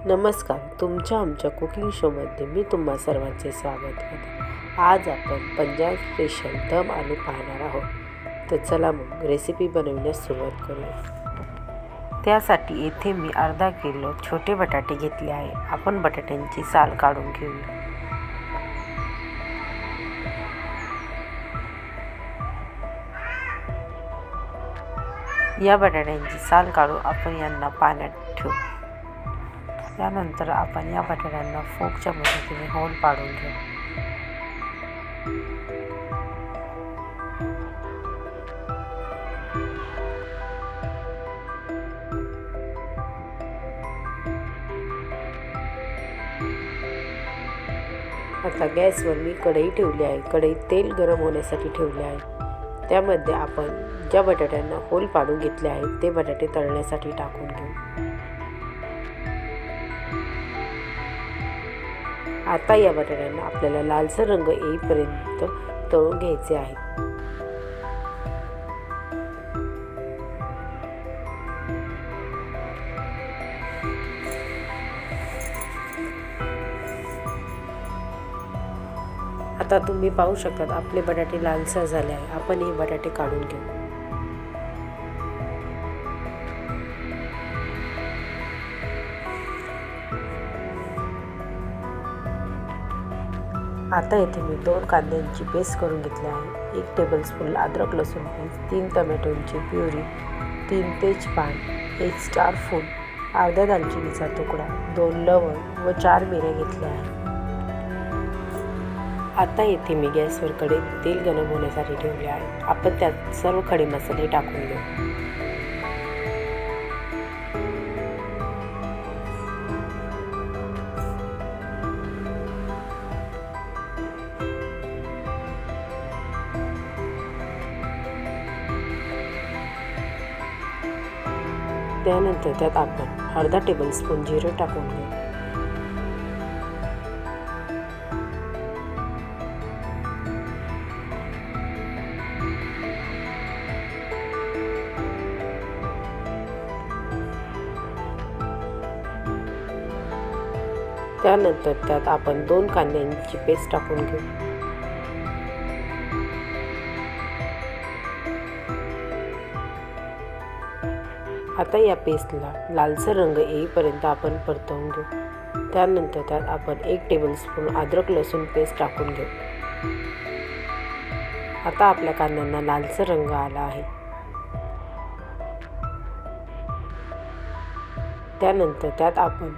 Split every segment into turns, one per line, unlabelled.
नमस्कार. आमच्या कुकिंग शोमध्ये मी तुम्हा सर्वांचे स्वागत करते. आज आपण पंजाब स्पेशल दम आलू पाहणार आहोत. तर चला मग रेसिपी बनवण्यास सुरुवात करूया. त्यासाठी येथे मी अर्धा किलो छोटे बटाटे घेतले आहे. आपण बटाट्यांची साल काढून घेऊया. या बटाट्यांची साल काढून आपण यांना पाण्यात ठेवू. त्यानंतर आपण या बटाट्यांना फोकच्या मदतीने होल पाडून घेऊ. आता गॅसवर मी कढई ठेवली आहे. कढईत तेल गरम होण्यासाठी ठेवले आहे. त्यामध्ये आपण ज्या बटाट्यांना होल पाडून घेतले आहेत ते बटाटे तळण्यासाठी टाकून घेऊ. आता या बटाट्यांना आपल्याला लालसर रंग येईपर्यंत तळून घ्यायचे आहे. आता तुम्ही पाहू शकता आपले बटाटे लालसर झाले आहे. आपण हे बटाटे काढून घेऊ. आता येथे मी 2 कांद्यांची पेस्ट करून घेतली आहे. 1 टेबलस्पून अद्रक लसूण पेस्ट, 3 टोमॅटोची प्युरी, 3 तेजपान, 1 स्टार फूल, अर्धा दालचिनीचा तुकडा, 2 लवंग व 4 मिऱ्या घेतल्या आहेत. आता येथे मी गॅसवर कढईत तेल गरम होण्यासाठी ठेवले आहे. आपण त्यात सर्व खडे मसाले टाकून घेऊ. त्यानंतर त्यात आपण अर्धा टेबलस्पून जिरे टाकून घेऊ. त्यानंतर त्यात आपण 2 कांद्यांची पेस्ट टाकून घेऊ. आता या पेस्टला लालसर रंग येईपर्यंत आपण परतवून घेऊ. त्यानंतर त्यात आपण 1 टेबलस्पून अद्रक लसूण पेस्ट टाकून घेऊ. आता आपल्या कांद्यांना लालसर रंग आला आहे. त्यानंतर त्यात आपण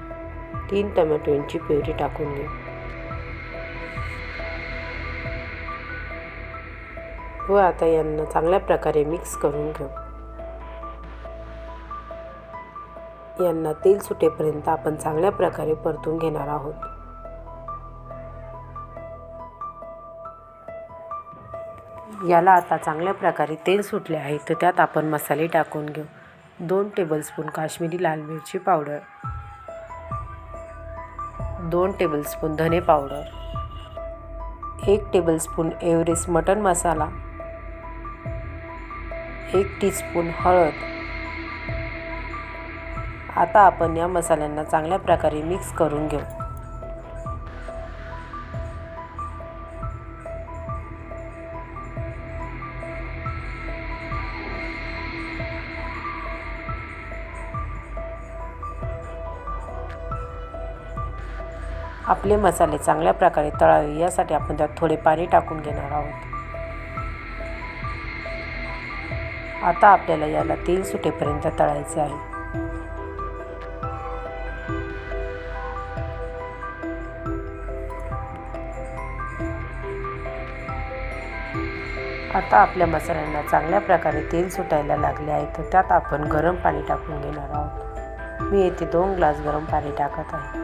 3 टोमॅटोची प्युरी टाकून घेऊ व आता यांना चांगल्या प्रकारे मिक्स करून घेऊ. यांना तेल सुटेपर्यंत आपण चांगल्या प्रकारे परतून घेणार आहोत. याला आता चांगल्या प्रकारे तेल सुटले आहे तर त्यात आपण मसाले टाकून घेऊ. 2 टेबलस्पून काश्मीरी लाल मिरची पावडर, 2 टेबलस्पून धने पावडर, 1 टेबलस्पून एव्हरेस्ट मटन मसाला, 1 टीस्पून हळद. आता आपण या मसाल्यांना चांगल्या प्रकारे मिक्स करून घेऊ. आपले मसाले चांगल्या प्रकारे तळावे यासाठी आपण त्यात थोडे पाणी टाकून घेणार आहोत. आता आपल्याला याला तेल सुटेपर्यंत तळायचे आहे. आता आपल्या मसाल्यांना चांगल्या प्रकारे तेल सुटायला लागले आहे तर त्यात आपण गरम पाणी टाकून घेणार आहोत. मी येथे 2 ग्लास गरम पाणी टाकत आहे.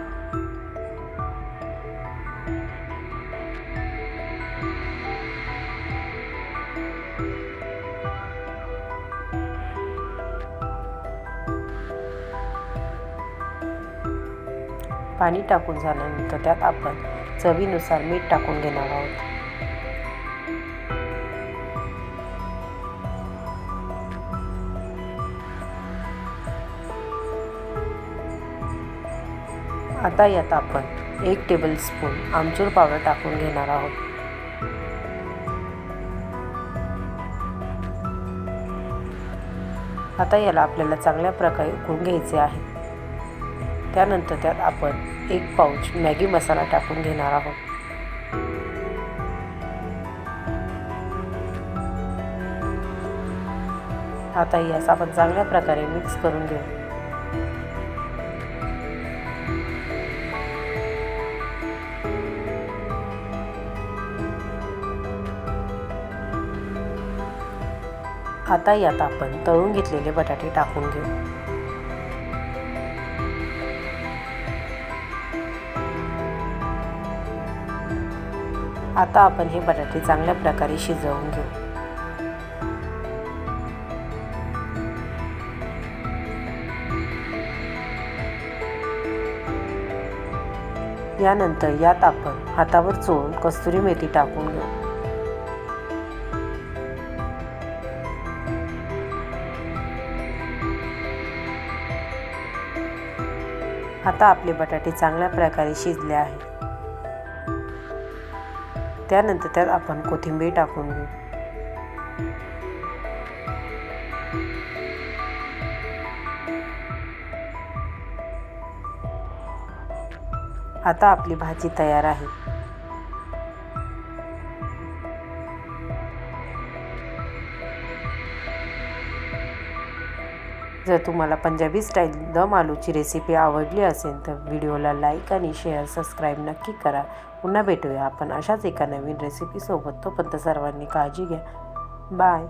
पाणी टाकून झाल्यानंतर त्यात आपण चवीनुसार मीठ टाकून घेणार आहोत. आता यात आपण 1 टेबलस्पून आमचूर पावडर टाकून घेणार आहोत. आता याला आपल्याला चांगल्या प्रकारे उकळून घ्यायचे आहे. त्यानंतर त्यात आपण 1 पाऊच मॅगी मसाला टाकून घेणार आहोत. आता यास आपण चांगल्या प्रकारे मिक्स करून घेऊ. आता यात आपण तळून घेतलेले बटाटे टाकून घेऊ. आता आपण हे बटाटे चांगल्या प्रकारे शिजवून घेऊ. यानंतर यात आपण हातावर चोळून कस्तुरी मेथी टाकून घेऊ. आता आपले बटाटे चांगल्या प्रकारे शिजले आहे. त्यानंतर त्यात आपण कोथिंबीर टाकून घेऊ. आता आपली भाजी तयार आहे. जर तुम्हाला पंजाबी स्टाईल दम आलूची रेसिपी आवडली असेल तर व्हिडिओला लाईक आणि शेअर सबस्क्राईब नक्की करा. पुन्हा भेटूया आपण अशाच एका नवीन रेसिपीसोबत. तोपर्यंत सर्वांनी काळजी घ्या. बाय.